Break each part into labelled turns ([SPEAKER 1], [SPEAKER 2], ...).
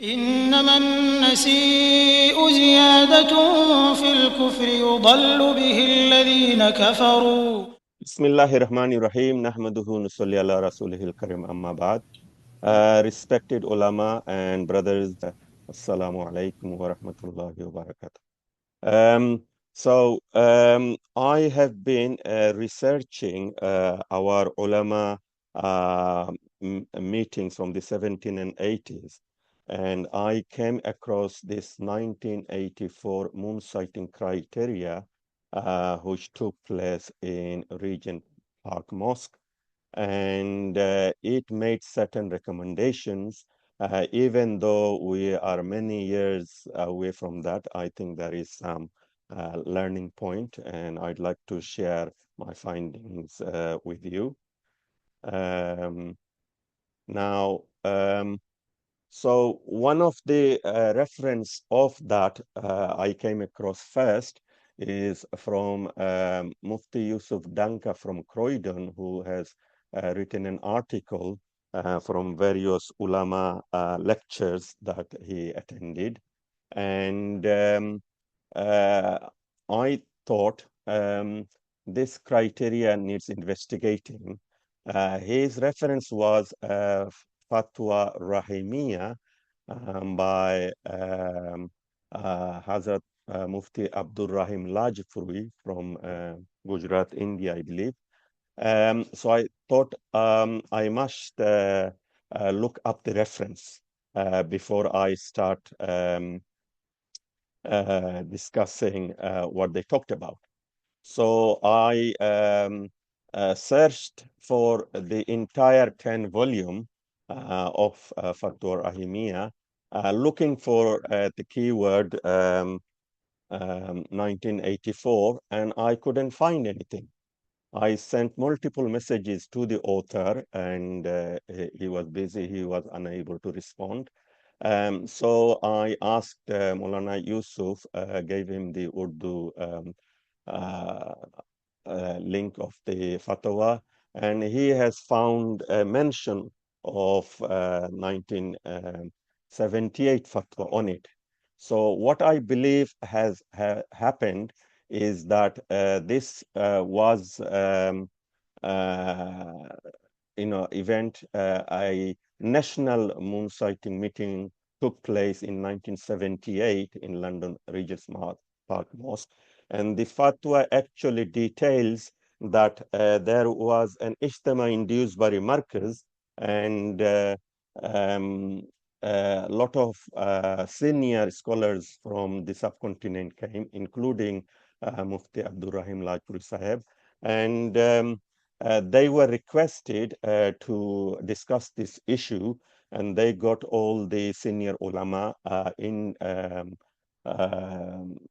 [SPEAKER 1] إنما النسيء زيادة في الكفر يضل به الذين كفروا.
[SPEAKER 2] Bismillahirrahmanirrahim. Nahmaduhu nusalli ala rasulihil karim amma ba'd. Respected ulama and brothers, assalamu alaikum wa rahmatullahi wa barakatuh. I have been researching our ulama meetings from the 17 and 80s, and I came across this 1984 moon sighting criteria, which took place in Regent Park Mosque, and it made certain recommendations. Even though we are many years away from that, I think there is some learning point, and I'd like to share my findings with you. So one of the reference of that I came across first is from Mufti Yusuf Danka from Croydon, who has written an article from various ulama lectures that he attended. And I thought this criteria needs investigating. His reference was Fatwa Rahimiyah by Hazrat Mufti Abdul Rahim Lajpuri from Gujarat, India, I believe. So I thought I must look up the reference before I start discussing what they talked about. So I searched for the entire 10 volume of Fatwa Rahimiyah, looking for the keyword 1984, and I couldn't find anything. I sent multiple messages to the author, and he was busy, he was unable to respond. So I asked Maulana Yusuf, gave him the Urdu link of the fatwa, and he has found a mention of 1978 fatwa on it. So what I believe has happened is that this was event, a national moon sighting meeting took place in 1978 in London Regent's Park Mosque. And the fatwa actually details that there was an ijtima induced by remarkers, and a lot of senior scholars from the subcontinent came, including Mufti Abdul Rahim Lajpuri Sahib, and they were requested to discuss this issue, and they got all the senior ulama in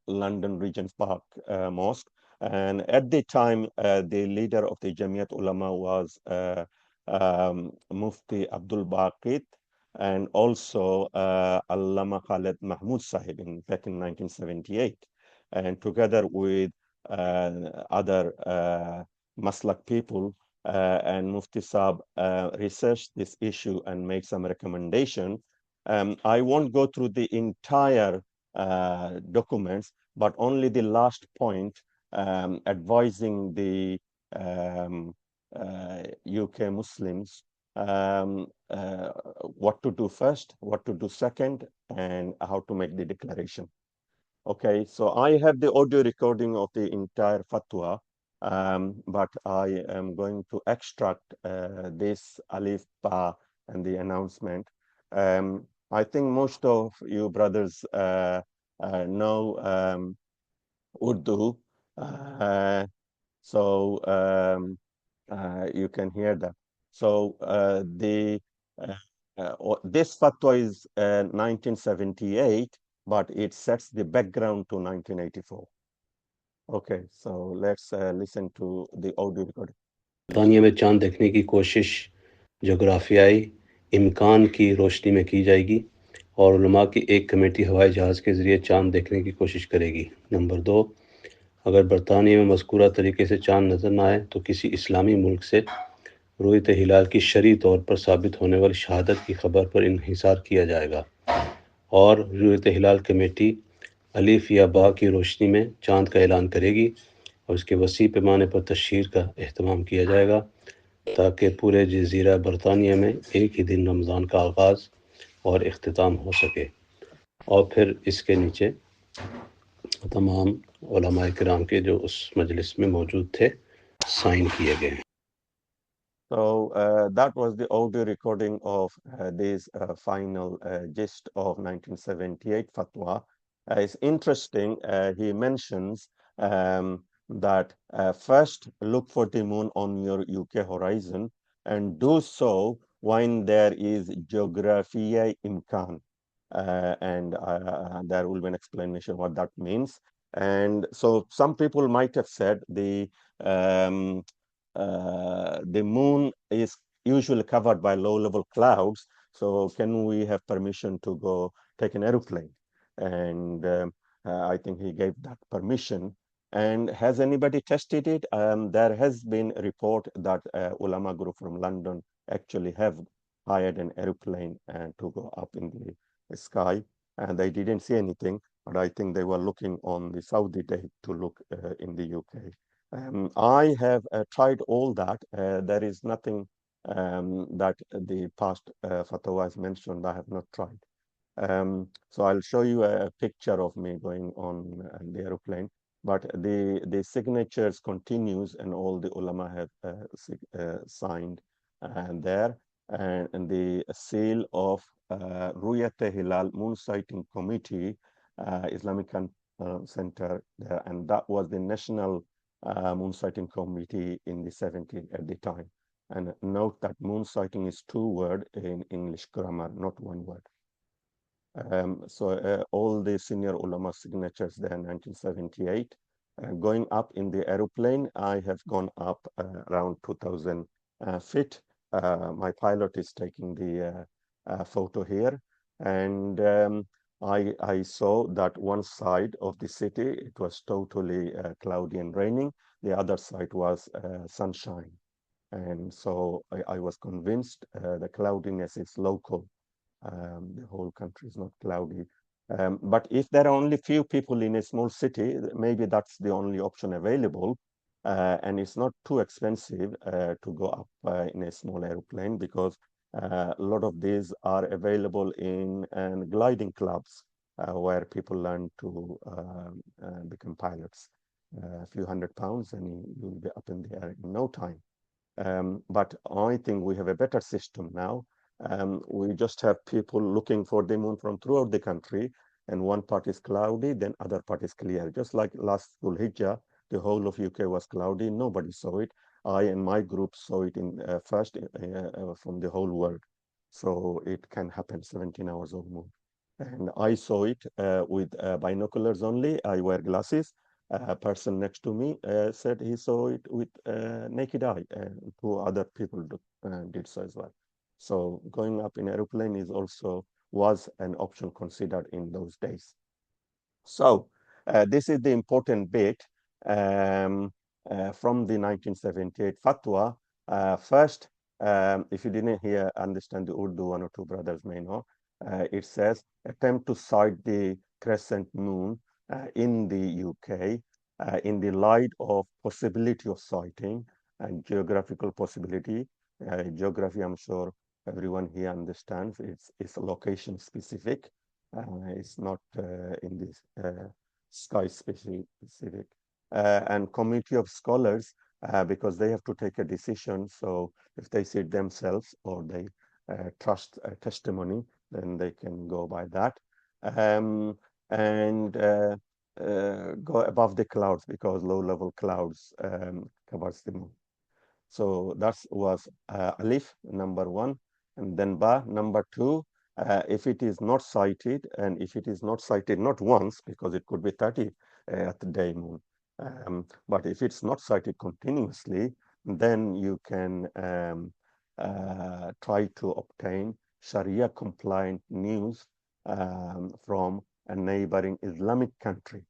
[SPEAKER 2] London Regent's Park Mosque. And at the time, the leader of the Jamiat Ulama was Mufti Abdul Baqit, and also Allama Khalid Mahmud Sahib back in 1978. And together with other Maslak people, and Mufti Saab researched this issue and made some recommendation. I won't go through the entire documents, but only the last point, advising the UK Muslims what to do first, what to do second, and how to make the declaration. Okay, so I have the audio recording of the entire fatwa, but I am going to extract this alif, ba, and the announcement. I think most of you brothers know Urdu, so you can hear that. So this fatwa is 1978, but it sets the background to 1984. Okay, so let's listen to the audio recording.
[SPEAKER 3] बरतानिया में चांद देखने की कोशिश जोग्राफियाई इम्कान की रोशनी में की जाएगी और उलमा की एक कमेटी हवाई जहाज़ के ज़रिए चांद देखने की कोशिश करेगी। नंबर 2, अगर बरतानिया में मज़कूरा तरीके से चांद नज़र न आए तो किसी इस्लामी मुल्क से रुयत हिलाल की शरई तौर पर साबित होने वाली शहादत की खबर पर इन्हिसार किया जाएगा। और रूयत हिलाल कमेटी अलिफ या बा की रोशनी में चाँद का ऐलान करेगी और इसके वसी पैमाने पर तशहीर का अहतमाम किया जाएगा ताकि पूरे जज़ीरा बरतानिया में एक ही दिन रमज़ान का आगाज़ और इख्तिताम हो सके। और फिर इसके नीचे तमाम उलमाए किराम के जो उस मजलिस में मौजूद थे साइन किए गए हैं।
[SPEAKER 2] So that was the audio recording of this final gist of 1978 fatwa. It's interesting, he mentions that first look for the moon on your UK horizon and do so when there is geographiya imkan. And there will be an explanation what that means. And so some people might have said the moon is usually covered by low-level clouds, so can we have permission to go take an aeroplane? And I think he gave that permission. And has anybody tested it? There has been a report that ulama group from London actually have hired an aeroplane to go up in the sky, and they didn't see anything, but I think they were looking on the Saudi day to look in the UK. I have tried all that. There is nothing that the past fatwas mentioned I have not tried. So I'll show you a picture of me going on the aeroplane, but the signatures continues and all the ulama have signed there, and the seal of Ruyat Hilal Moon Sighting Committee, Islamic Center there, and that was the National Moon Sighting Committee in the 70s at the time. And note that moon sighting is two words in English grammar, not one word. So all the senior ulama signatures there in 1978. Going up in the aeroplane, I have gone up around 2,000 feet. My pilot is taking the photo here. And I saw that one side of the city, it was totally cloudy and raining. The other side was sunshine. And so I was convinced the cloudiness is local. The whole country is not cloudy. But if there are only few people in a small city, maybe that's the only option available. And it's not too expensive to go up in a small airplane because a lot of these are available in gliding clubs where people learn to become pilots. A few £100 and you'll be up in the air in no time. But I think we have a better system now. We just have people looking for the moon from throughout the country, and one part is cloudy, then other part is clear. Just like last Dhul Hijjah, the whole of UK was cloudy, nobody saw it. I and my group saw it in first from the whole world. So it can happen 17 hours of moon. And I saw it with binoculars only. I wear glasses. A person next to me said he saw it with naked eye, and two other people did so as well. So going up in aeroplane is also was an option considered in those days. So this is the important bit from the 1978 fatwa. First, if you didn't understand the Urdu, one or two brothers may know, it says attempt to sight the crescent moon in the UK in the light of possibility of sighting and geographical possibility. Geography, I'm sure everyone here understands, it's location specific. It's not in this sky specific. And committee of scholars, because they have to take a decision. So if they see it themselves or they trust testimony, then they can go by that. And go above the clouds because low-level clouds covers the moon. So that was Alif, number one, and then Ba, number two. If it is not sighted, and if it is not sighted not once, because it could be 30 at the day moon, but if it's not sighted continuously, then you can try to obtain Sharia-compliant news from a neighboring Islamic country.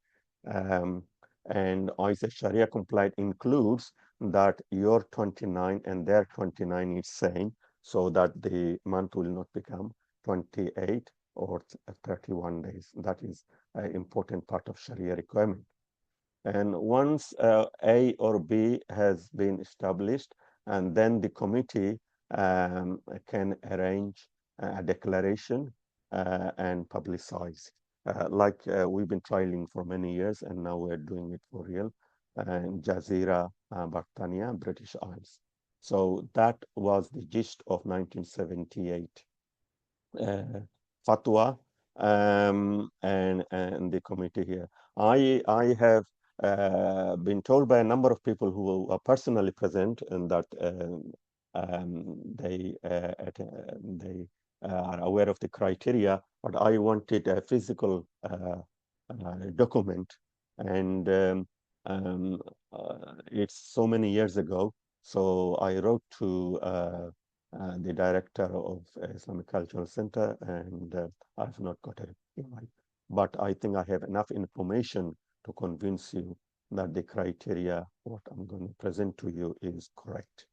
[SPEAKER 2] And I say Sharia-compliant includes that your 29 and their 29 is same, so that the month will not become 28 or 31 days. That is an important part of Sharia requirement. And once A or B has been established, and then the committee can arrange a declaration and publicize. Like we've been trialing for many years, and now we're doing it for real in Jazeera, Bartania, British Isles. So that was the gist of 1978 Fatwa and the committee here. I have been told by a number of people who are personally present and that they are aware of the criteria, but I wanted a physical document, and it's so many years ago. So I wrote to the director of Islamic Cultural Center, and I've not got a reply. But I think I have enough information to convince you that the criteria, what I'm going to present to you, is correct.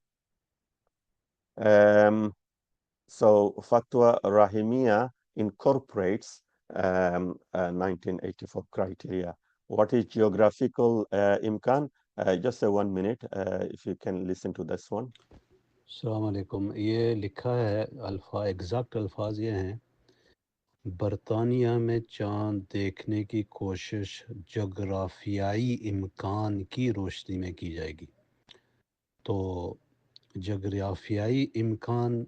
[SPEAKER 2] So Fatwa Rahimiyah incorporates 1984 criteria. What is geographical imkan? Just 1 minute, if you can listen to this one.
[SPEAKER 3] अस्सलाम वालेकुम। ये लिखा है exact अल्फाज ये हैं, बरतानिया में चाँद देखने की कोशिश जोग्राफियाई इम्कान की रोशनी में की जाएगी। तो जोग्राफियाई इम्कान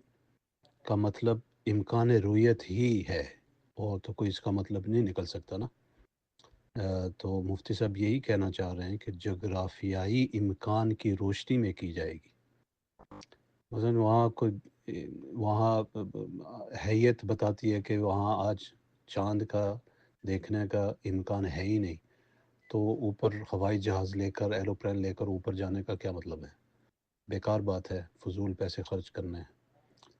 [SPEAKER 3] का मतलब इम्कान रुयत ही है, और तो कोई इसका मतलब नहीं निकल सकता ना। तो मुफ्ती साहब यही कहना चाह रहे हैं कि जोग्राफियाई इम्कान की रोशनी में की जाएगी। मसलन वहाँ कोई वहाँ हैयत बताती है कि वहाँ आज चाँद का देखने का इम्कान है ही नहीं, तो ऊपर हवाई जहाज़ लेकर एरोप्लेन लेकर ऊपर जाने का क्या मतलब है? बेकार बात है, फजूल पैसे खर्च करने हैं।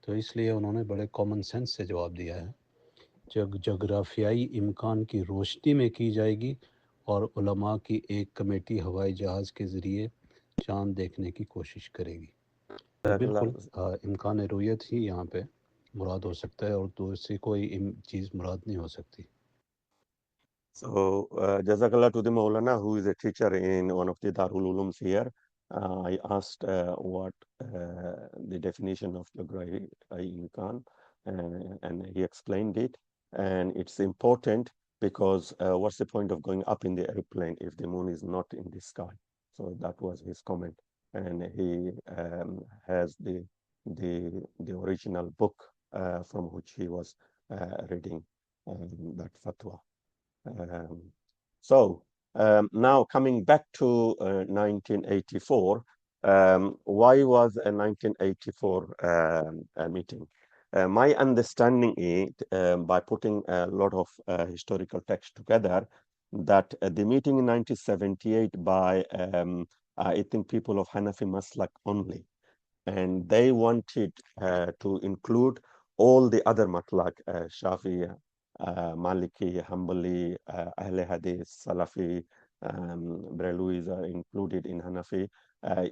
[SPEAKER 3] तो इसलिए उन्होंने बड़े कॉमन सेंस से जवाब दिया है, जोग्राफियाई इम्कान की रोशनी में की जाएगी और उलमा की एक कमेटी हवाई जहाज़ के ज़रिए चाँद देखने की कोशिश करेगी। तो बिल्कुल इम्कान रुयत ही यहाँ पे मुराद हो सकता है, और दूसरी कोई चीज़ मुराद नहीं हो सकती।
[SPEAKER 2] So, Jazakallah to the Maulana, who is a teacher in one of the Darul Ulums here. I asked what the definition of geography imkan, and he explained it. And it's important because what's the point of going up in the airplane if the moon is not in the sky? So that was his comment, and he has the original book from which he was reading that fatwa. Now coming back to 1984, why was a 1984 meeting? My understanding is, by putting a lot of historical text together, that the meeting in 1978 by, I think, people of Hanafi Maslak only, and they wanted to include all the other matlaq, Shafi, Maliki, Hanbali, Ahle Hadith, Salafi, Brelwis are included in Hanafi,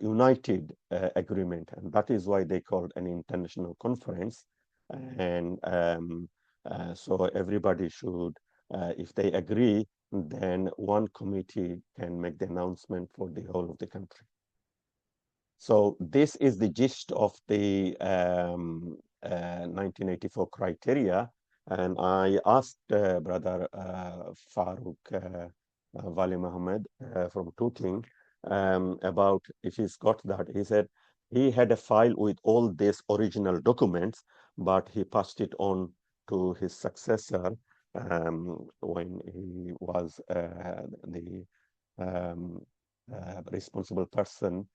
[SPEAKER 2] united agreement. And that is why they called an international conference. And so everybody should, if they agree, then one committee can make the announcement for the whole of the country. So this is the gist of the 1984 criteria. And I asked Brother Farooq Wali Muhammad from Tooting about if he's got that. He said he had a file with all these original documents, but he passed it on to his successor when he was the responsible person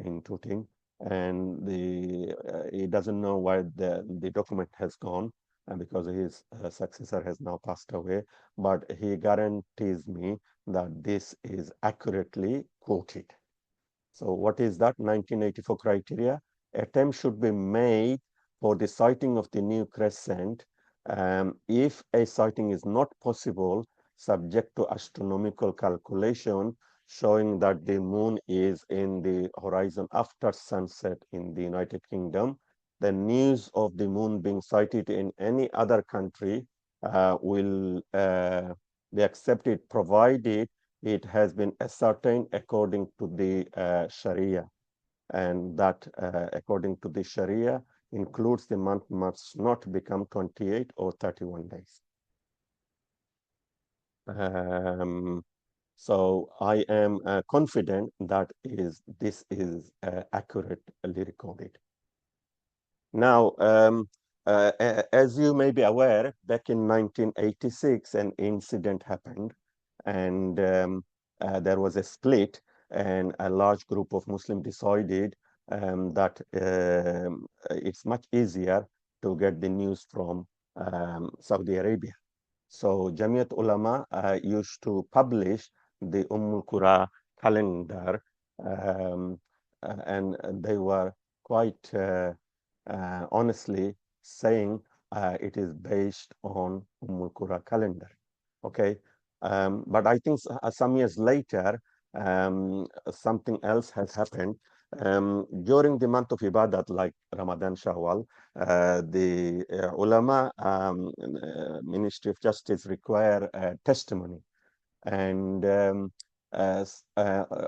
[SPEAKER 2] in Tooting, and he doesn't know why the document has gone, and because his successor has now passed away, but he guarantees me that this is accurately quoted. So what is that 1984 criteria? Attempt should be made for the sighting of the new crescent. If a sighting is not possible, subject to astronomical calculation, showing that the moon is in the horizon after sunset in the United Kingdom, the news of the moon being sighted in any other country will be accepted provided it has been ascertained according to the Sharia, and that according to the Sharia includes the month must not become 28 or 31 days. So I am confident that this is accurately recorded. Now, as you may be aware, back in 1986, an incident happened, and there was a split, and a large group of Muslims decided that it's much easier to get the news from Saudi Arabia. So Jamiat Ulama used to publish the Qura calendar, and they were quite honestly saying it is based on Qura calendar. Okay, but I think some years later, something else has happened. During the month of Ibadat, like Ramadan, Shawwal, the ulama, Ministry of Justice require testimony, and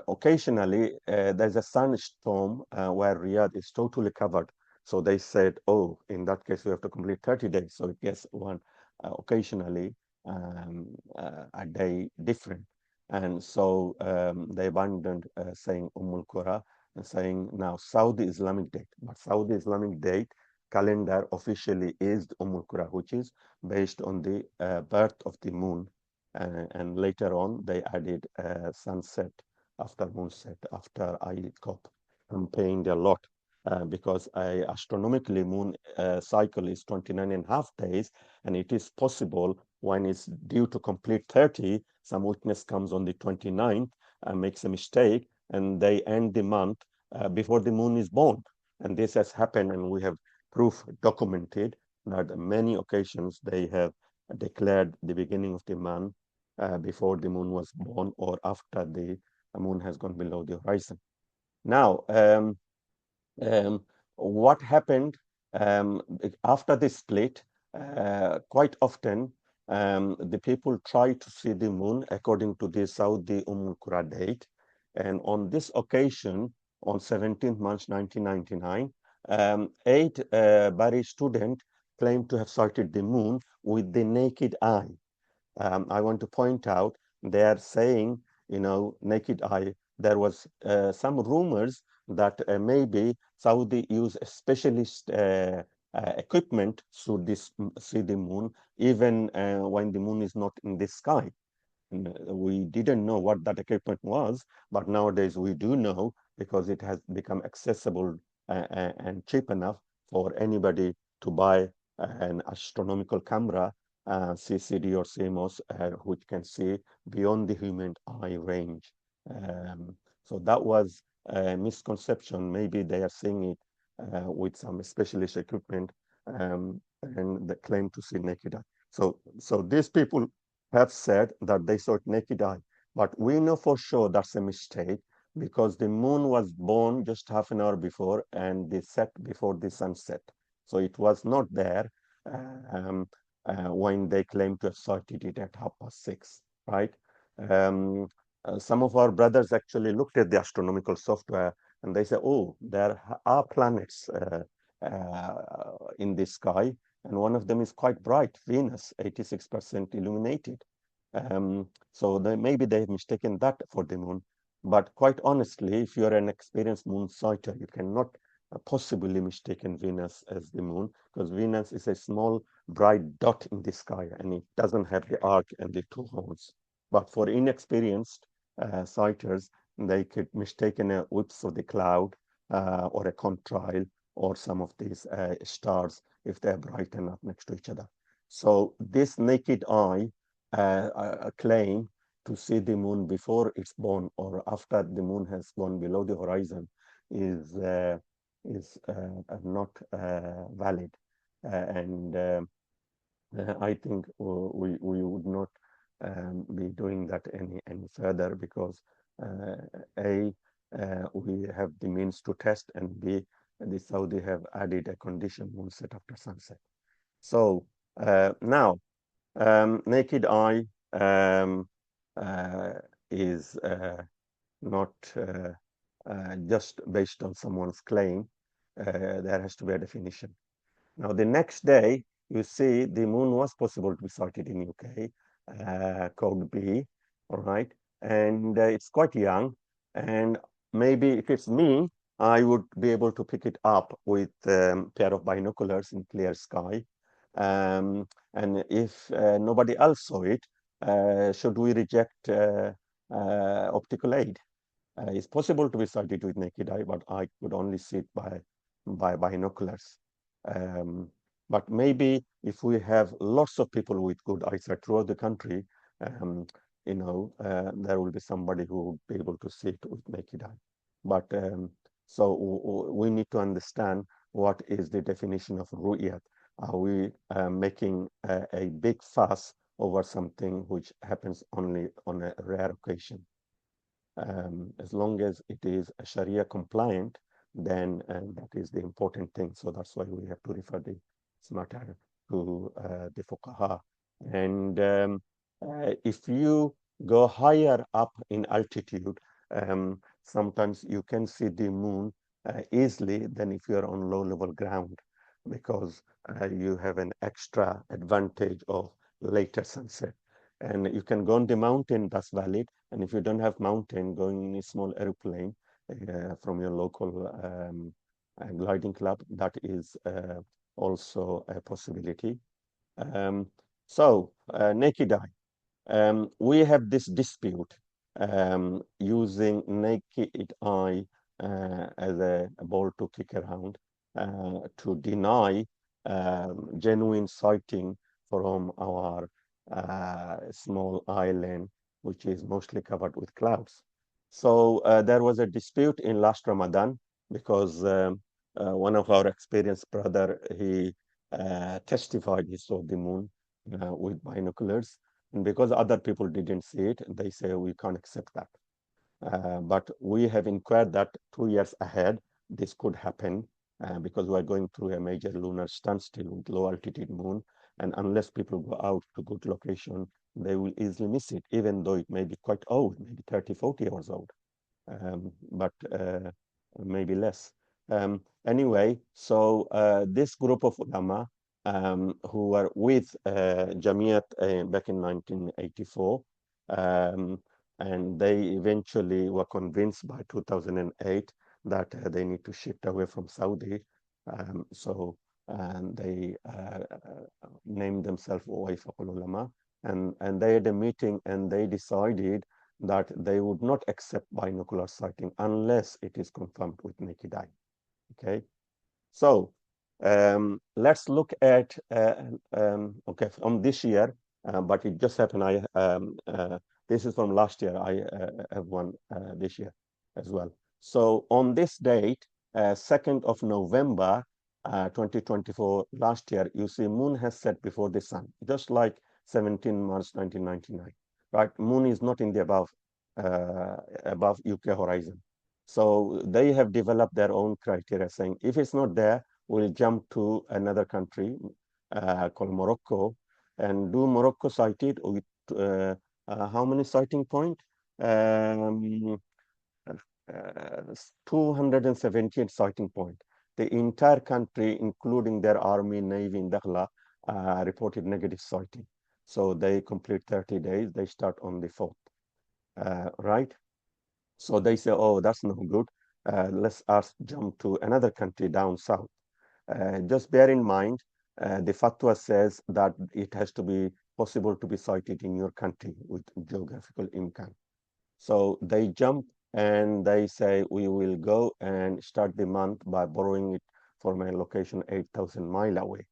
[SPEAKER 2] occasionally there's a sunstorm where Riyadh is totally covered. So they said, oh, in that case, we have to complete 30 days. So it gets one occasionally a day different. And so they abandoned saying Qura and saying now Saudi Islamic date. But Saudi Islamic date calendar officially is the Qura, which is based on the birth of the moon. And later on, they added sunset after moonset, after ICOUK campaigned a lot. Because astronomically moon cycle is 29 and a half days, and it is possible when it's due to complete 30, some witness comes on the 29th and makes a mistake, and they end the month before the moon is born. And this has happened, and we have proof documented that many occasions they have declared the beginning of the month before the moon was born or after the moon has gone below the horizon. Now, what happened after the split, quite often the people try to see the moon according to the Saudi Qura date. And on this occasion, on 17th March 1999, 8 Bari students claimed to have sighted the moon with the naked eye. I want to point out they are saying, naked eye. There was some rumors that maybe Saudi use a specialist equipment to see the moon, even when the moon is not in the sky. We didn't know what that equipment was, but nowadays we do know because it has become accessible and cheap enough for anybody to buy an astronomical camera, CCD or CMOS, which can see beyond the human eye range. So that was a misconception. Maybe they are seeing it with some specialist equipment, and they claim to see naked eye. So these people have said that they saw it naked eye, but we know for sure that's a mistake because the moon was born just half an hour before and the set before the sunset. So it was not there when they claim to have sighted it at 6:30, right? Some of our brothers actually looked at the astronomical software and they say, oh, there are planets in the sky, and one of them is quite bright, Venus, 86% illuminated. So maybe they've mistaken that for the moon. But quite honestly, if you're an experienced moon sighter, you cannot possibly mistaken Venus as the moon, because Venus is a small bright dot in the sky and it doesn't have the arc and the two horns. But for inexperienced sighters, they could mistaken a whips of the cloud or a contrail or some of these stars if they're bright enough next to each other. So this naked eye claim to see the moon before it's born or after the moon has gone below the horizon is not valid, and I think we would not be doing that any further because we have the means to test, and B, the Saudi have added a condition moon set after sunset. So now Naked eye is not just based on someone's claim. There has to be a definition. Now, the next day, you see the moon was possible to be sighted in UK, code B, all right? And it's quite young. And maybe if it's me, I would be able to pick it up with a pair of binoculars in clear sky. And if nobody else saw it, should we reject optical aid? It's possible to be sighted with naked eye, but I could only see it by binoculars. But maybe if we have lots of people with good eyesight throughout the country, there will be somebody who will be able to see it with naked eye. But so we need to understand what is the definition of ru'yat. Are we making a big fuss over something which happens only on a rare occasion? As long as it is Sharia compliant, then that is the important thing. So that's why we have to refer this matter to the fuqaha. And if you go higher up in altitude, sometimes you can see the moon easily than if you're on low level ground, because you have an extra advantage of later sunset. And you can go on the mountain, that's valid. And if you don't have mountain, going in a small airplane from your local gliding club, that is also a possibility. Naked eye. We have this dispute using naked eye as a ball to kick around to deny genuine sighting from our small island, which is mostly covered with clouds. So there was a dispute in last Ramadan because one of our experienced brother, he testified he saw the moon with binoculars. And because other people didn't see it, they say we can't accept that. But we have inquired that 2 years ahead, this could happen because we're going through a major lunar standstill with low altitude moon. And unless people go out to good location, they will easily miss it, even though it may be quite old, maybe 30, 40 years old, but maybe less. Anyway, so this group of ulama who were with Jamiat back in 1984, and they eventually were convinced by 2008 that they need to shift away from Saudi. So they named themselves Wayfaqul Ulama, and they had a meeting and they decided that they would not accept binocular sighting unless it is confirmed with naked eye. Okay, so let's look at okay, from this year, but it just happened. This is from last year. I have one this year as well. So on this date, 2nd of November, 2024, last year, you see moon has set before the sun, just like 17 March 1999, right? Moon is not in the above UK horizon. So they have developed their own criteria saying, if it's not there, we'll jump to another country called Morocco and do Morocco sighted with how many sighting point? 278 sighting point. The entire country, including their army, navy in Dakhla, reported negative sighting. So they complete 30 days. They start on the 4th, right? So they say, oh, that's no good. Let's us jump to another country down south. Just bear in mind, the fatwa says that it has to be possible to be sighted in your country with geographical imkan. So they jump and they say, we will go and start the month by borrowing it from a location 8,000 miles away.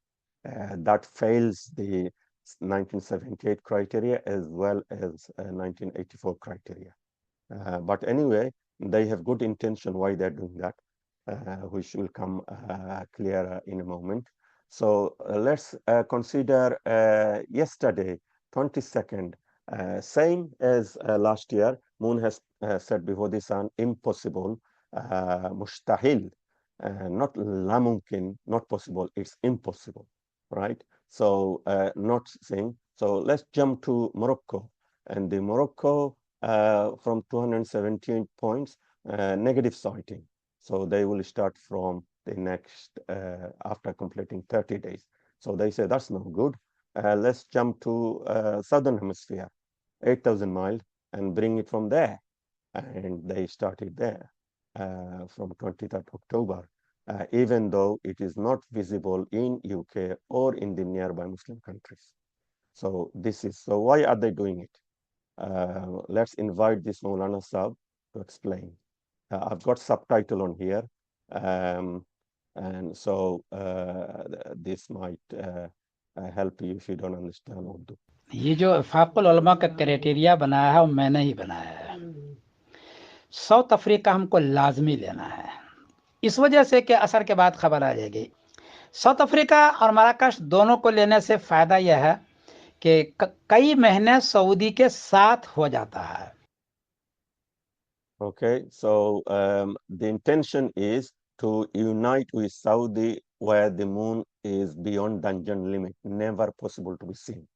[SPEAKER 2] That fails the 1978 criteria as well as 1984 criteria. But anyway, they have good intention why they're doing that, which will come clearer in a moment. So let's consider yesterday, 22nd, same as last year, moon has set before the sun, impossible, mustahil, not lamumkin, not possible, it's impossible, right? So not saying, So let's jump to Morocco. And the Morocco, from 217 points, negative sighting. So they will start from the next, after completing 30 days. So they say that's no good. Let's jump to Southern Hemisphere, 8,000 miles, and bring it from there. And they started there from 23rd October, even though it is not visible in UK or in the nearby Muslim countries. So so why are they doing it? Let's invite this Maulana Saab to explain. I've got subtitle on here, and so this might help you if you don't understand Urdu.
[SPEAKER 4] ये जो इफाकुल उलमा का criteria बनाया है वो मैंने ही बनाया है। साउथ अफ्रीका हमको लाजमी लेना है, इस वजह से कि असर के बाद खबर आ जाएगी। साउथ अफ्रीका और मराकश दोनों को लेने से फायदा यह है कि कई महीने सऊदी के साथ हो जाता है।
[SPEAKER 2] Okay, so the intention is to unite with Saudi where the moon is beyond dungeon limit, never possible to be seen,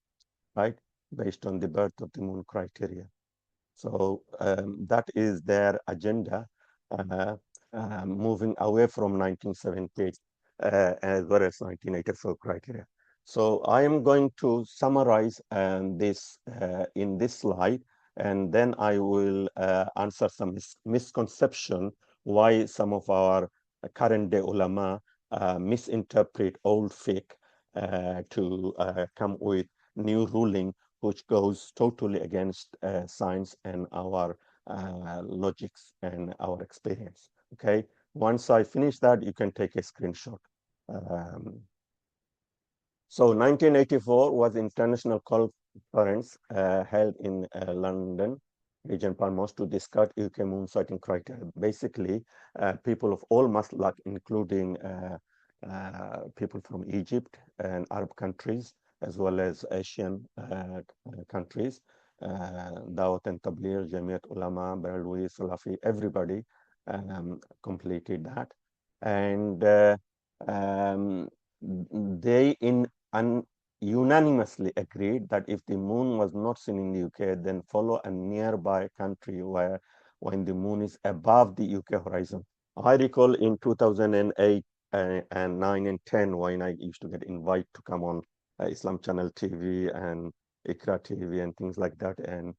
[SPEAKER 2] right? Based on the birth of the moon criteria. So that is their agenda, moving away from 1978 as well as 1984 criteria. So I am going to summarize this in this slide, and then I will answer some misconception why some of our current day ulama misinterpret old fiqh to come with new ruling which goes totally against science and our logics and our experience. Okay, once I finish that, you can take a screenshot. So 1984 was international conference held in London, Regent Mosque, to discuss UK moon sighting criteria. Basically, people of all maslak, including people from Egypt and Arab countries, as well as Asian countries, Dawat and Tabligh, Jamiat Ulama, Baralwi, Salafi, everybody completed that. And they unanimously agreed that if the moon was not seen in the UK, then follow a nearby country when the moon is above the UK horizon. I recall in 2008 and 9 and 10 when I used to get invited to come on Islam Channel TV and Ikra TV and things like that. And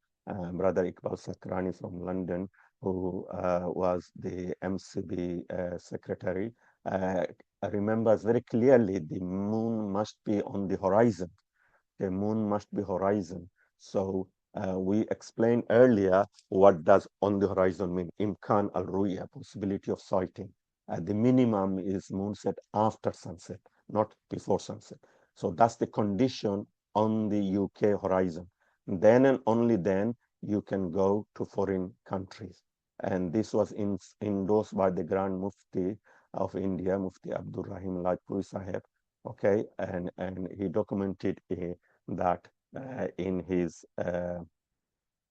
[SPEAKER 2] Brother Iqbal Sakrani from London, who was the MCB secretary, remembers very clearly the moon must be on the horizon. The moon must be horizon. So we explained earlier what does on the horizon mean. Imkan al-ruya, possibility of sighting. The minimum is moonset after sunset, not before sunset. So that's the condition on the UK horizon. Then and only then you can go to foreign countries. And this was endorsed by the Grand Mufti of India, Mufti Abdul Rahim Lajpuri Sahib. Okay, and he documented that in his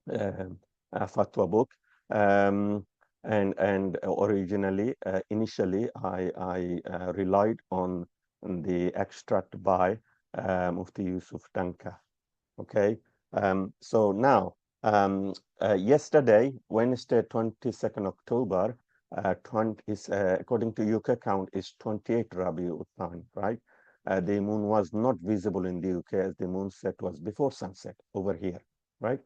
[SPEAKER 2] Fatwa book. And originally, initially, I relied on the extract by Mufti Yusuf Tanka. Okay, so now, yesterday, Wednesday, 22nd October, according to UK count, is 28 Rabiul Thani, right? The moon was not visible in the UK as the moon set was before sunset over here, right?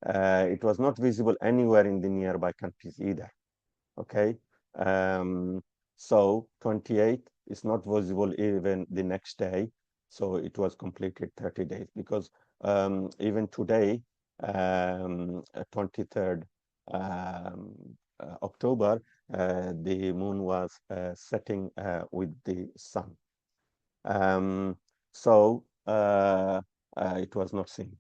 [SPEAKER 2] It was not visible anywhere in the nearby countries either. Okay, so 28 is not visible even the next day. So it was completed 30 days because even today, 23rd October, the moon was setting with the sun. So it was not seen.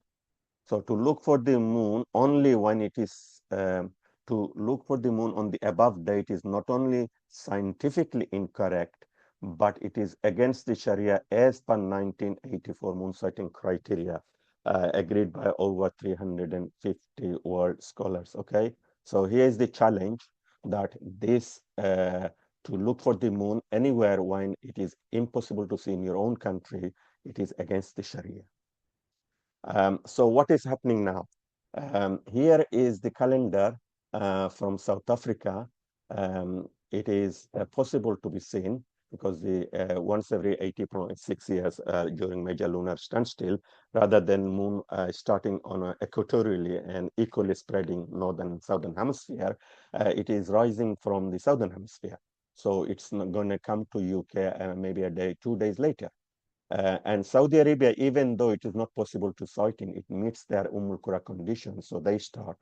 [SPEAKER 2] So to look for the moon only when it is, to look for the moon on the above date is not only scientifically incorrect, but it is against the Sharia as per 1984 moon sighting criteria agreed by over 350 world scholars. Okay, so here is the challenge that this to look for the moon anywhere when it is impossible to see in your own country, it is against the Sharia. So what is happening now? Here is the calendar from South Africa. It is possible to be seen because the once every 80.6 years during major lunar standstill, rather than moon starting on equatorially and equally spreading northern and southern hemisphere, it is rising from the southern hemisphere. So it's not going to come to UK maybe a day, 2 days later. And Saudi Arabia, even though it is not possible to sighting, it meets their Qura conditions, so they start.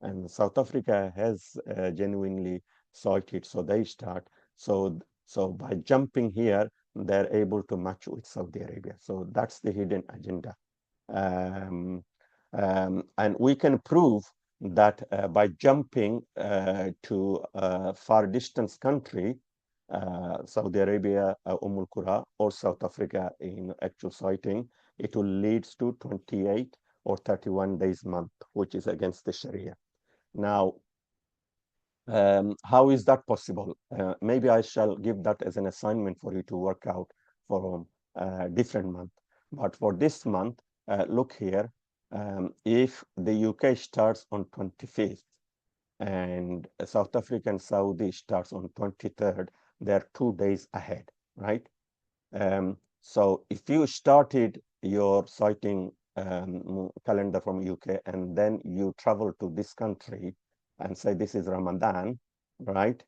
[SPEAKER 2] And South Africa has genuinely sighted, so they start. So by jumping here, they're able to match with Saudi Arabia. So that's the hidden agenda. And we can prove that by jumping to a far distance country, Saudi Arabia, Ummul Qura, or South Africa in actual sighting, it will lead to 28 or 31 days month, which is against the Sharia. Now, how is that possible? Maybe I shall give that as an assignment for you to work out for different month. But for this month, look here, if the UK starts on 25th and South Africa and Saudi starts on 23rd, they're 2 days ahead, right? So if you started your sighting calendar from UK and then you travel to this country and say this is Ramadan, right?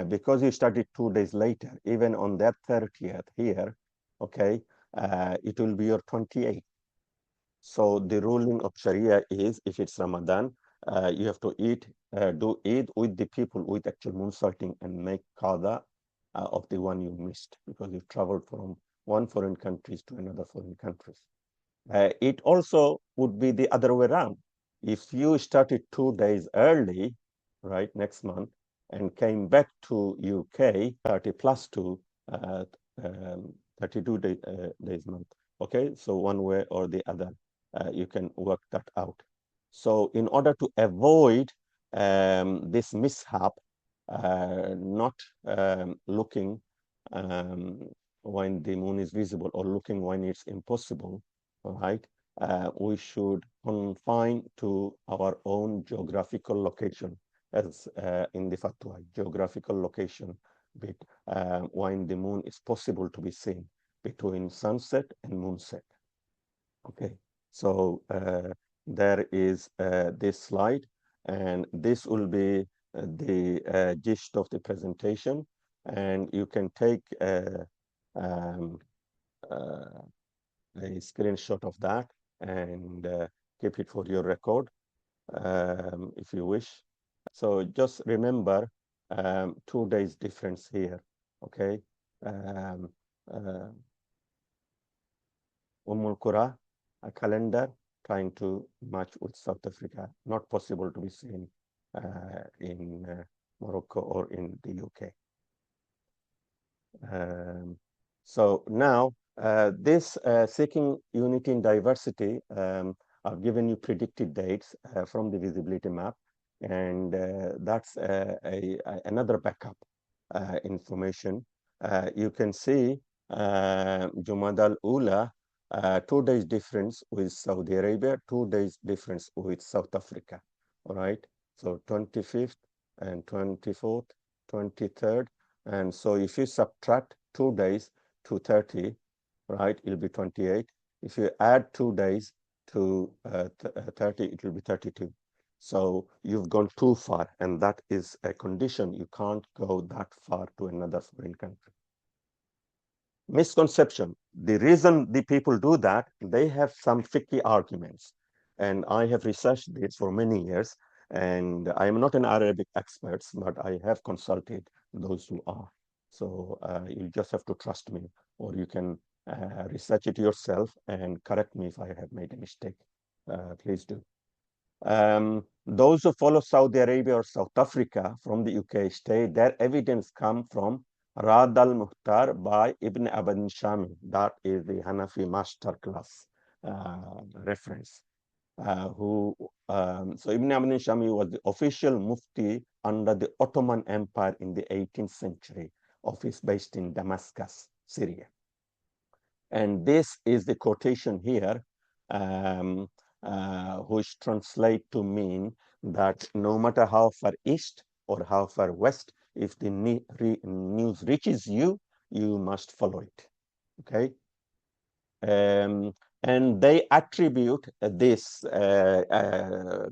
[SPEAKER 2] Because you started 2 days later, even on that 30th here, okay, it will be your 28th. So the ruling of Sharia is if it's Ramadan, you have to do Eid with the people with actual moon sighting and make qada of the one you missed because you've traveled from one foreign countries to another foreign countries. It also would be the other way around. If you started 2 days early, right, next month, and came back to UK 30 plus 2, 32 days month, okay? So one way or the other, you can work that out. So in order to avoid this mishap, not looking when the moon is visible or looking when it's impossible, right? We should confine to our own geographical location, as in the fatwa, geographical location when the moon is possible to be seen between sunset and moonset. Okay, so there is this slide, and this will be the gist of the presentation, and you can take a screenshot of that and keep it for your record if you wish. So just remember 2 days difference here, okay? Ummul Qura, a calendar trying to match with South Africa, not possible to be seen in Morocco or in the UK. So now this seeking unity in diversity, I've given you predicted dates from the visibility map, and that's another backup information. You can see Jumad al-Ula, 2 days difference with Saudi Arabia, 2 days difference with South Africa, all right? So 25th and 24th, 23rd, and so if you subtract 2 days to 30, right, it'll be 28. If you add 2 days to 30, it will be 32. So you've gone too far, and that is a condition. You can't go that far to another foreign country. Misconception. The reason the people do that, they have some fiqh arguments. And I have researched this for many years. And I am not an Arabic expert, but I have consulted those who are. So you just have to trust me, or you can research it yourself and correct me if I have made a mistake. Please do. Those who follow Saudi Arabia or South Africa from the UK state, their evidence come from Radd Al-Muhtar by Ibn Abedin Shami. That is the Hanafi master class reference. So Ibn Abedin Shami was the official mufti under the Ottoman Empire in the 18th century. Office based in Damascus, Syria. And this is the quotation here which translate to mean that no matter how far east or how far west, if the news reaches you, you must follow it. Okay. And they attribute this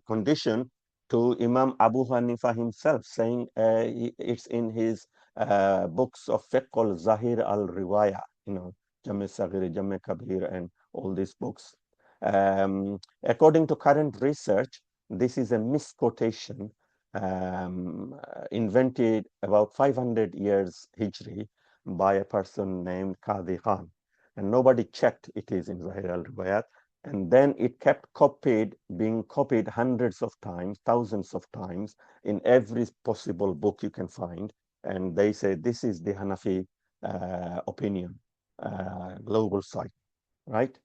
[SPEAKER 2] condition to Imam Abu Hanifa himself, saying it's in his books of fiqh called Zahir al-Riwaya, Jam-e Saghir, Jam-e Kabir, and all these books. According to current research, this is a misquotation invented about 500 years Hijri by a person named Qadi Khan. And nobody checked it is in Zahir al-Riwayat. And then it kept being copied hundreds of times, thousands of times in every possible book you can find. And they say this is the Hanafi opinion, global site, right?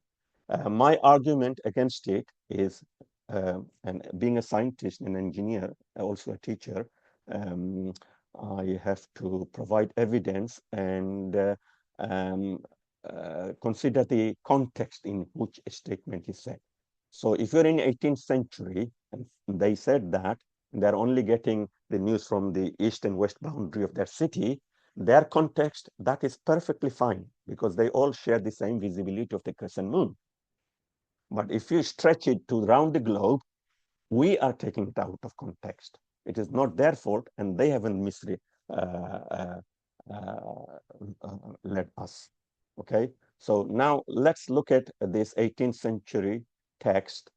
[SPEAKER 2] My argument against it is, and being a scientist, an engineer, also a teacher, I have to provide evidence and consider the context in which a statement is said. So if you're in 18th century and they said that they're only getting the news from the east and west boundary of their city, their context, that is perfectly fine because they all share the same visibility of the crescent moon. But if you stretch it to around the globe, we are taking it out of context. It is not their fault and they haven't led us. Okay, so now let's look at this 18th century text.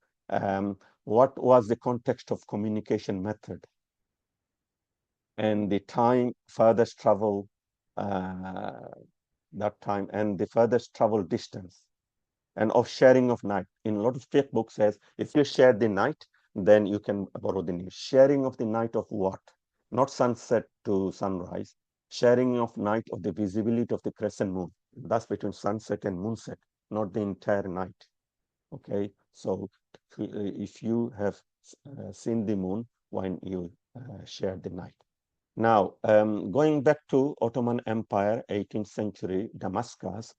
[SPEAKER 2] What was the context of communication method and the time furthest travel, that time, and the furthest travel distance, and of sharing of night. In a lot of fiqh books says, if you share the night, then you can borrow the news. Sharing of the night of what? Not sunset to sunrise. Sharing of night of the visibility of the crescent moon. That's between sunset and moonset, not the entire night. Okay, so if you have seen the moon when you share the night. Now, going back to Ottoman Empire, 18th century, Damascus,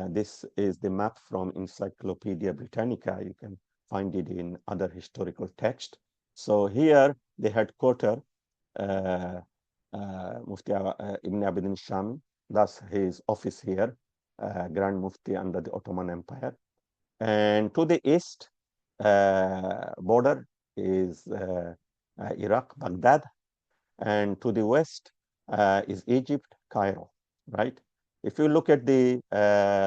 [SPEAKER 2] this is the map from Encyclopedia Britannica. You can find it in other historical text. So here, the headquarters, Mufti Ibn Abedin Shami, that's his office here, Grand Mufti under the Ottoman Empire. And to the east border is Iraq, Baghdad. And to the west is Egypt, Cairo, right? If you look at the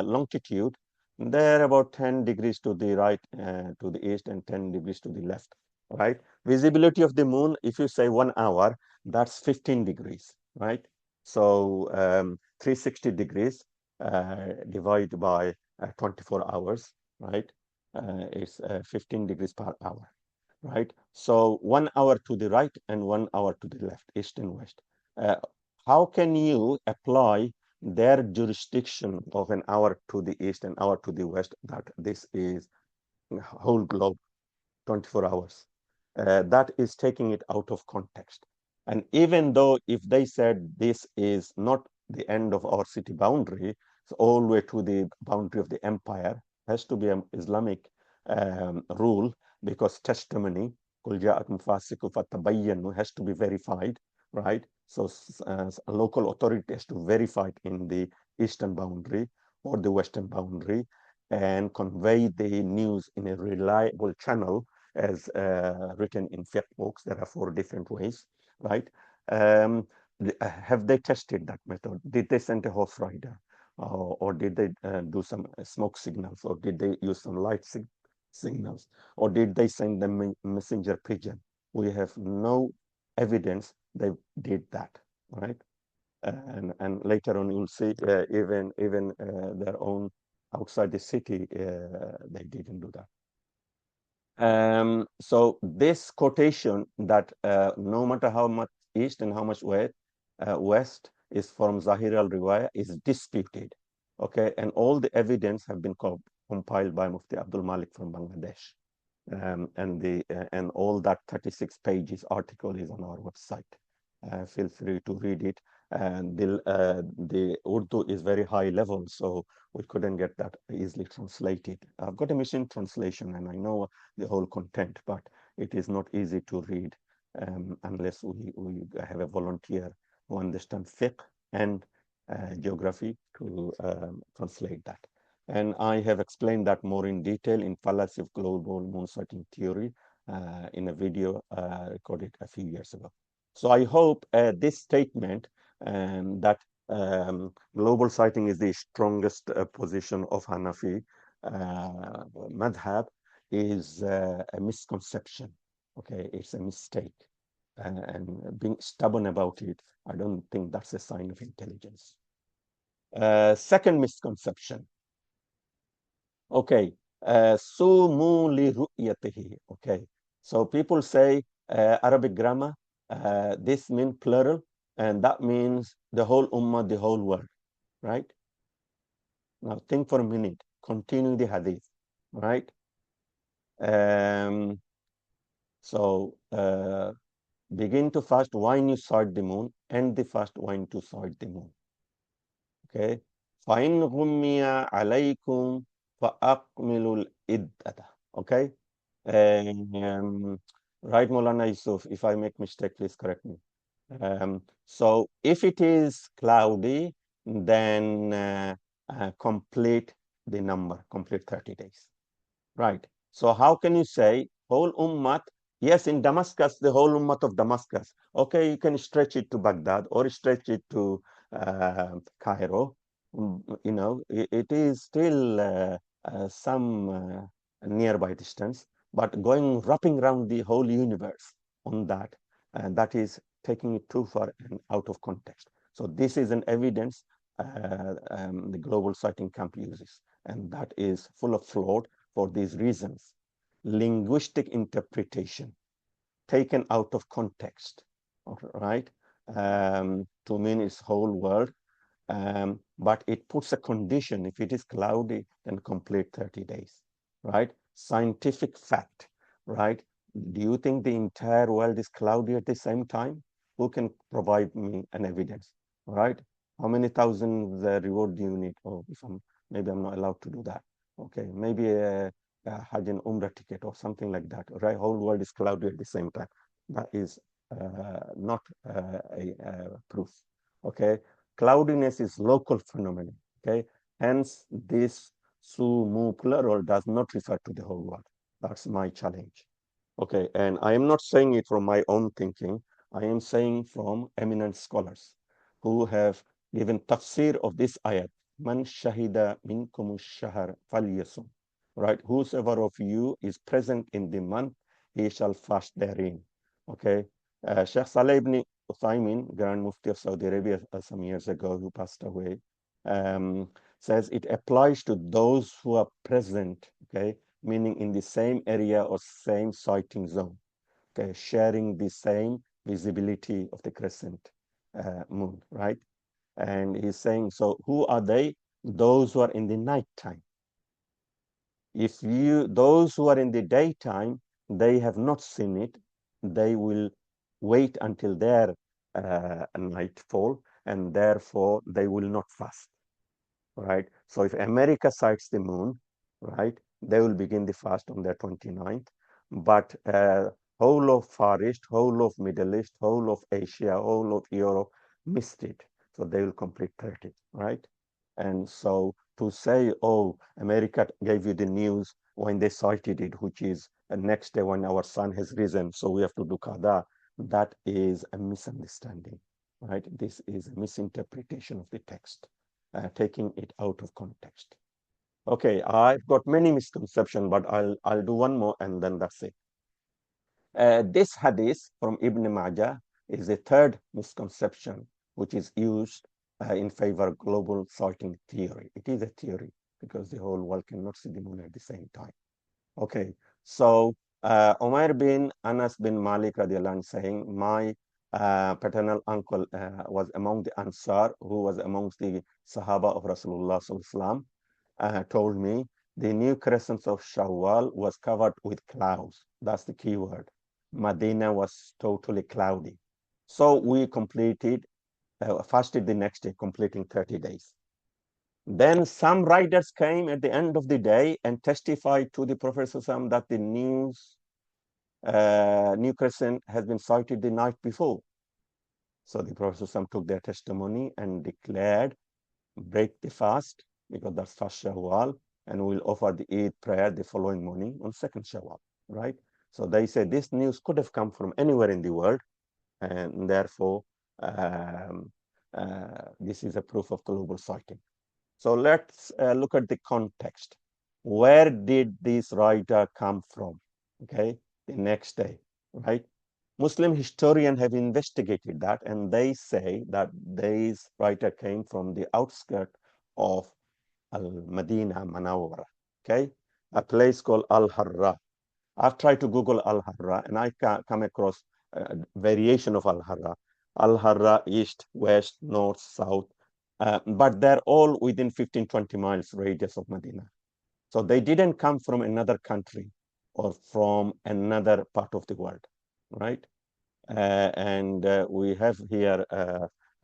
[SPEAKER 2] longitude, they're about 10 degrees to the right, to the east, and 10 degrees to the left, right? Visibility of the moon, if you say 1 hour, that's 15 degrees, right? So 360 degrees divided by 24 hours, right? Is 15 degrees per hour, right? So 1 hour to the right and 1 hour to the left, east and west. How can you apply their jurisdiction of an hour to the east and hour to the west, that this is whole globe, 24 hours? That is taking it out of context. And even though if they said this is not the end of our city boundary, it's all the way to the boundary of the empire, has to be an Islamic rule, because testimony has to be verified, right? So a local authority has to verify it in the eastern boundary or the western boundary and convey the news in a reliable channel, as written in fiqh books. There are 4 different ways, right? Have they tested that method? Did they send a horse rider? Or did they do some smoke signals? Or did they use some light signals? Or did they send them messenger pigeon? We have no evidence they did that, right? And later on you'll see even their own outside the city, they didn't do that. So this quotation that no matter how much east and how much west is from Zahir al-Riwaya is disputed, okay? And all the evidence have been compiled by Mufti Abdul Malik from Bangladesh. And all that 36 pages article is on our website. Feel free to read it. and the Urdu is very high level, so we couldn't get that easily translated. I've got a machine translation and I know the whole content, but it is not easy to read unless we have a volunteer who understands fiqh and geography to translate that. And I have explained that more in detail in Fallacy of Global Moon Sighting Theory in a video recorded a few years ago. So I hope this statement that global sighting is the strongest position of Hanafi madhab is a misconception. Okay, it's a mistake. And being stubborn about it, I don't think that's a sign of intelligence. Second misconception. Okay, sumu li ru'yatihi. Okay, so people say Arabic grammar, this means plural, and that means the whole ummah, the whole world, right? Now think for a minute, continue the hadith, right? So begin to fast when you sight the moon, end the fast when to sight the moon. Okay, فَإِنْ غُمِّيَ عَلَيْكُمْ فَأَقْمِلُوا الْإِدَّةَ. Okay, right, Maulana Yusuf, if I make mistake, please correct me. So if it is cloudy, then complete the number, complete 30 days. Right. So how can you say whole ummah? Yes, in Damascus, the whole ummah of Damascus. Okay, you can stretch it to Baghdad or stretch it to Cairo. You know, it is still some nearby distance, but wrapping around the whole universe on that, that is taking it too far and out of context. So this is an evidence the global sighting camp uses, and that is full of fraud for these reasons. Linguistic interpretation taken out of context, right? To mean its whole world, but it puts a condition. If it is cloudy, then complete 30 days, right? Scientific fact, right? Do you think the entire world is cloudy at the same time? Who can provide me an evidence, right? How many thousands reward do you need? Oh, maybe I'm not allowed to do that. Okay, maybe a Hajj and Umrah ticket or something like that, right? Whole world is cloudy at the same time. That is not a proof, okay? Cloudiness is local phenomenon, okay? Hence, this sumu plural does not refer to the whole world. That's my challenge. Okay, and I am not saying it from my own thinking. I am saying from eminent scholars who have given tafsir of this ayat. Man shahida minkum shahar falyasum. Right, whosoever of you is present in the month, he shall fast therein. Okay, Sheikh Saleh ibn Uthaymin, Grand Mufti of Saudi Arabia some years ago, who passed away, says it applies to those who are present, okay, meaning in the same area or same sighting zone, okay, sharing the same visibility of the crescent moon, right? And he's saying, so who are they? Those who are in the night time. If those who are in the daytime, they have not seen it, they will wait until their nightfall, and therefore they will not fast, right? So if America sights the moon, right, they will begin the fast on their 29th, but whole of Far East, whole of Middle East, whole of Asia, whole of Europe missed it, so they will complete 30, right? And so to say, oh, America gave you the news when they sighted it, which is the next day when our sun has risen, so we have to do qada, that is a misunderstanding, right? This is a misinterpretation of the text, taking it out of context. Okay, I've got many misconceptions, but I'll do one more and then that's it. This hadith from Ibn Majah is the third misconception which is used in favor of global sighting theory. It is a theory because the whole world cannot see the moon at the same time. Okay, so Umair bin Anas bin Malik radiallahu anh saying, my paternal uncle was among the Ansar, who was amongst the Sahaba of Rasulullah sallallahu told me the new crescent of Shawwal was covered with clouds. That's the key word. Medina was totally cloudy. So we completed fasted the next day, completing 30 days. Then some riders came at the end of the day and testified to the Prophet ﷺ that the new crescent has been sighted the night before. So the Prophet ﷺ took their testimony and declared, break the fast, because that's first Shawwal, and we'll offer the Eid prayer the following morning on second Shawwal, right? So they said this news could have come from anywhere in the world, and therefore this is a proof of global sighting. So let's look at the context. Where did this writer come from? Okay, the next day, right? Muslim historians have investigated that, and they say that this writer came from the outskirts of Al-Madinah Manawwara, okay? A place called Al-Harra. I've tried to Google Al-Harra, and I come across a variation of Al-Harra. Al-Harra, east, west, north, south, but they're all within 15, 20 miles radius of Medina. So they didn't come from another country or from another part of the world, right? We have here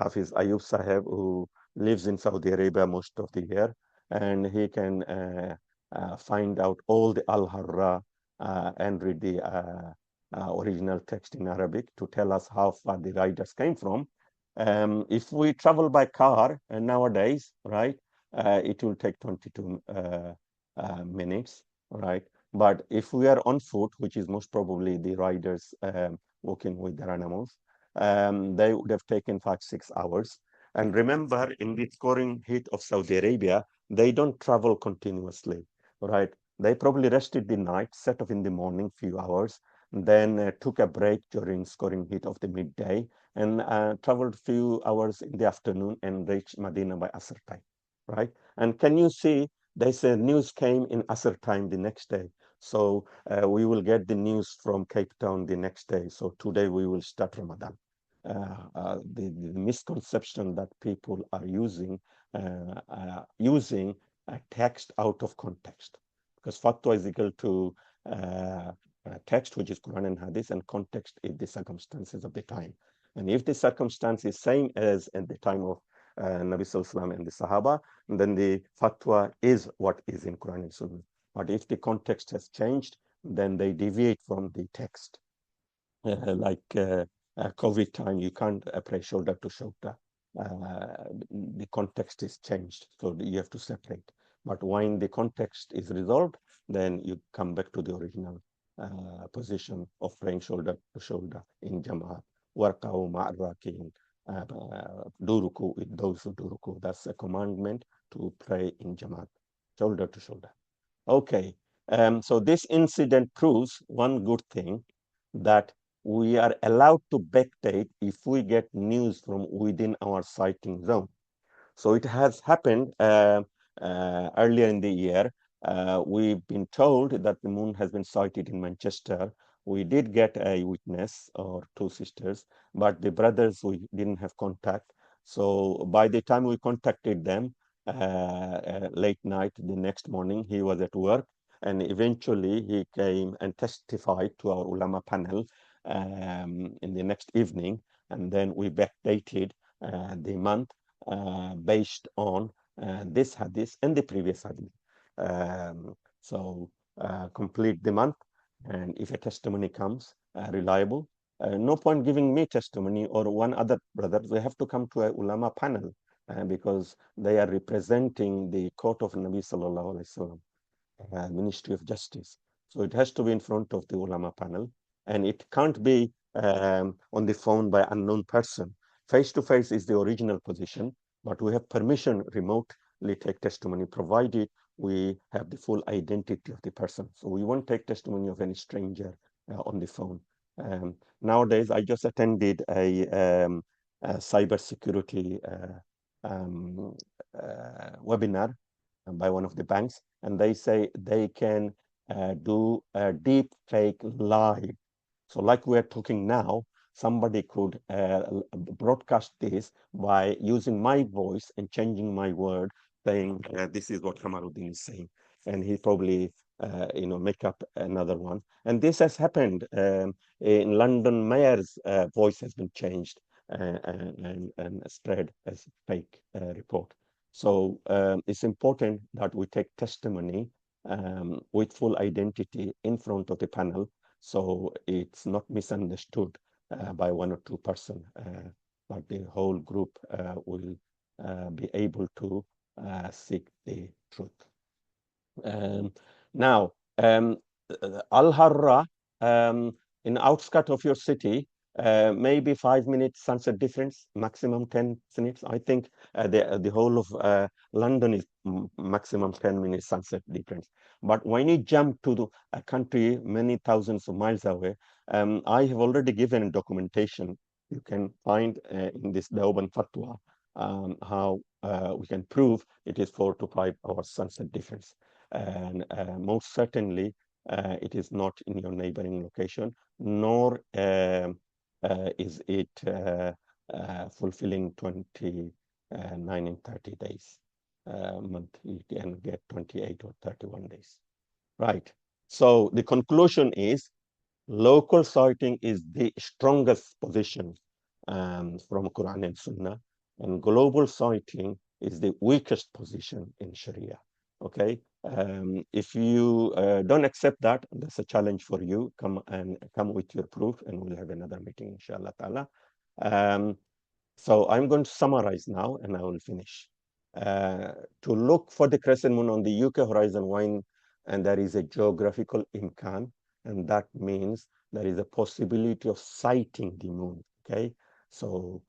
[SPEAKER 2] Hafiz Ayub Sahib, who lives in Saudi Arabia most of the year, and he can find out all the Al-Harra and read the original text in Arabic to tell us how far the riders came from. If we travel by car nowadays, right, it will take 22 minutes, right? But if we are on foot, which is most probably the riders walking with their animals, they would have taken 5-6 hours. And remember, in the scorching heat of Saudi Arabia, they don't travel continuously, right? They probably rested the night, set off in the morning, few hours, then took a break during scorching heat of the midday, and traveled few hours in the afternoon and reached Medina by Asr time, right? And can you see, they say news came in Asr time the next day. So we will get the news from Cape Town the next day. So today we will start Ramadan. The misconception that people are using a text out of context, because fatwa is equal to text, which is Quran and Hadith, and context is the circumstances of the time. And if the circumstance is same as at the time of Nabi Sallallahu Alaihi Wasallam and the Sahaba, then the fatwa is what is in Quran and Sunnah. But if the context has changed, then they deviate from the text. Like COVID time, you can't pray shoulder to shoulder. The context is changed, so you have to separate. But when the context is resolved, then you come back to the original position of praying shoulder to shoulder in Jama'at. Warqa'u ma'arrakin. Do ruku with those who do ruku. That's a commandment to pray in Jama'at, shoulder to shoulder. Okay, so this incident proves one good thing, that we are allowed to backdate if we get news from within our sighting zone. So it has happened earlier in the year. We've been told that the moon has been sighted in Manchester. We did get a witness or 2 sisters, but the brothers, we didn't have contact. So by the time we contacted them, late night, the next morning, he was at work, and eventually he came and testified to our ulama panel in the next evening, and then we backdated the month based on this hadith and the previous hadith. So complete the month, and if a testimony comes reliable, no point giving me testimony or one other brother. They have to come to a ulama panel because they are representing the court of Nabi Sallallahu Alaihi Wasallam, Ministry of Justice. So it has to be in front of the ulama panel, and it can't be on the phone by unknown person. Face to face is the original position, but we have permission remotely take testimony, provided we have the full identity of the person. So we won't take testimony of any stranger on the phone. Nowadays, I just attended a cybersecurity webinar by one of the banks, and they say they can do a deep fake live. So like we're talking now, somebody could broadcast this by using my voice and changing my word, saying this is what Kamaruddin is saying, and he probably make up another one. And this has happened in London. Mayor's voice has been changed. and spread as fake report. So it's important that we take testimony with full identity in front of the panel, so it's not misunderstood by one or two person, but the whole group will be able to seek the truth. Now, Al-Harra, in outskirts of your city, maybe 5 minutes sunset difference, maximum 10 minutes. I think the whole of London is maximum 10 minutes sunset difference. But when you jump to a country many thousands of miles away, I have already given documentation. You can find in this Dauban Fatwa how we can prove it is 4 to 5 hours sunset difference. And most certainly, it is not in your neighboring location, nor is it fulfilling 29 and 30 days month. You can get 28 or 31 days. Right. So the conclusion is local sighting is the strongest position from Quran and Sunnah, and global sighting is the weakest position in Sharia. Okay. If you don't accept that, that's a challenge for you. Come with your proof, and we'll have another meeting, inshallah ta'ala. So I'm going to summarize now, and I will finish. To look for the crescent moon on the UK horizon when and there is a geographical imkan, and that means there is a possibility of sighting the moon. Okay, so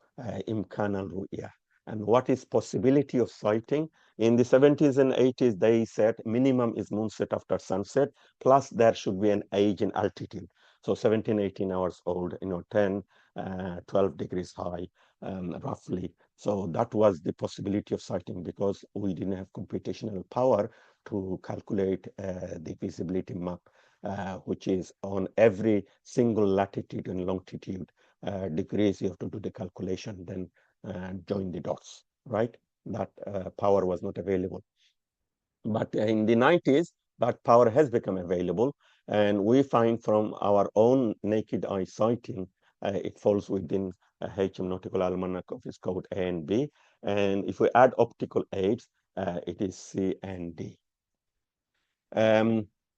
[SPEAKER 2] imkan al-ru'ya. And what is possibility of sighting? In the 70s and 80s, they said minimum is moonset after sunset, plus there should be an age in altitude. So 17, 18 hours old, 10, 12 degrees high, roughly. So that was the possibility of sighting, because we didn't have computational power to calculate the visibility map, which is on every single latitude and longitude degrees. You have to do the calculation, then join the dots, right? That power was not available. But in the 90s, that power has become available, and we find from our own naked eye sighting, it falls within HM Nautical Almanac Office Code A and B. And if we add optical aids, it is C and D.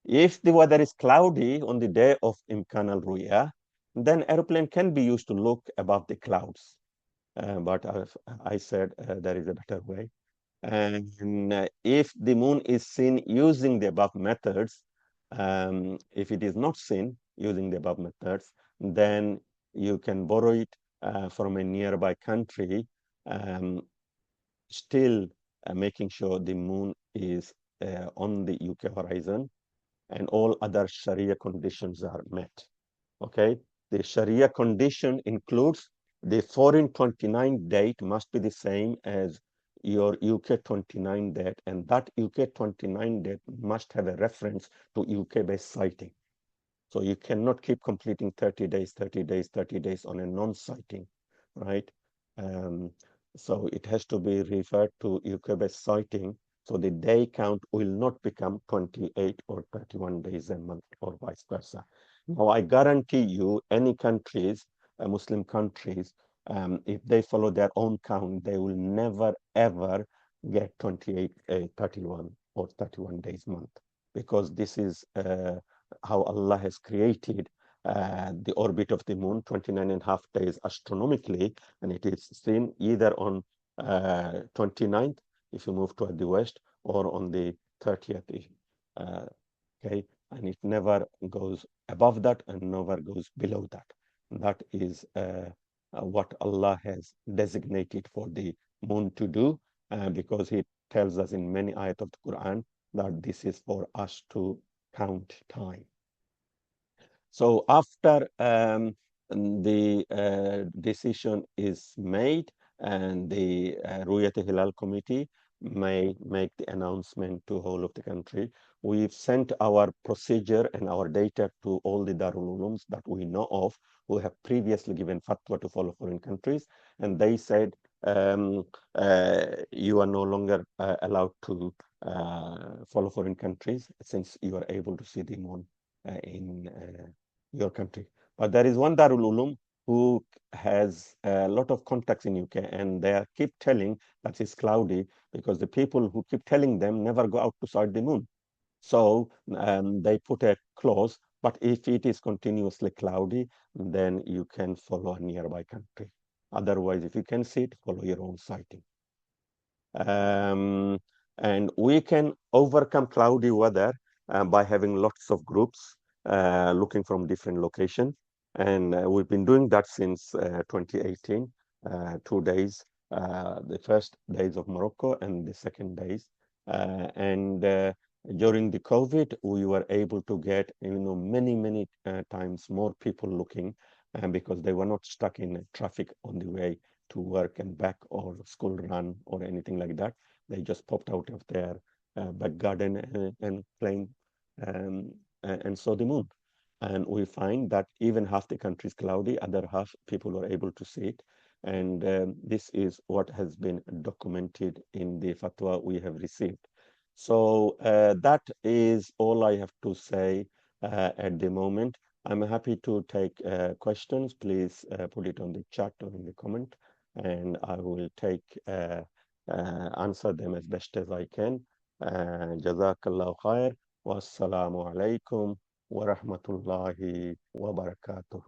[SPEAKER 2] If the weather is cloudy on the day of Imkan al-Ruya, then airplane can be used to look above the clouds. But as I said, there is a better way. And if the moon is seen using the above methods, if it is not seen using the above methods, then you can borrow it from a nearby country, still making sure the moon is on the UK horizon and all other Sharia conditions are met. Okay, the Sharia condition includes the foreign 29 date must be the same as your UK 29 date, and that UK 29 date must have a reference to UK-based sighting. So you cannot keep completing 30 days, 30 days, 30 days on a non-sighting, right? So it has to be referred to UK-based sighting. So the day count will not become 28 or 31 days a month or vice versa. Now, I guarantee you, any countries, Muslim countries, if they follow their own count, they will never, ever get 28, 31 or 31 days month, because this is how Allah has created the orbit of the moon, 29 and a half days astronomically, and it is seen either on 29th, if you move toward the west, or on the 30th. Okay, and it never goes above that and never goes below that. That is what Allah has designated for the moon to do, because He tells us in many ayat of the Quran that this is for us to count time. So after the decision is made, and the Ruyat Hilal Committee may make the announcement to whole of the country, we've sent our procedure and our data to all the Darul Ulums that we know of who have previously given fatwa to follow foreign countries, and they said you are no longer allowed to follow foreign countries since you are able to see the moon in your country. But there is one Darul Ulum who has a lot of contacts in UK, and they keep telling that it's cloudy because the people who keep telling them never go out to sight the moon. So they put a clause, but if it is continuously cloudy, then you can follow a nearby country. Otherwise, if you can see it, follow your own sighting. And we can overcome cloudy weather by having lots of groups looking from different locations. And we've been doing that since 2018, 2 days, the first days of Morocco and the second days. And during the COVID, we were able to get, many times more people looking because they were not stuck in traffic on the way to work and back or school run or anything like that. They just popped out of their back garden and playing and saw the moon. And we find that even half the country is cloudy, other half people were able to see it. And this is what has been documented in the fatwa we have received. So that is all I have to say at the moment. I'm happy to take questions. Please put it on the chat or in the comment, and I will answer them as best as I can. Jazakallah khair. Wassalamu alaikum wa rahmatullahi wa barakatuh.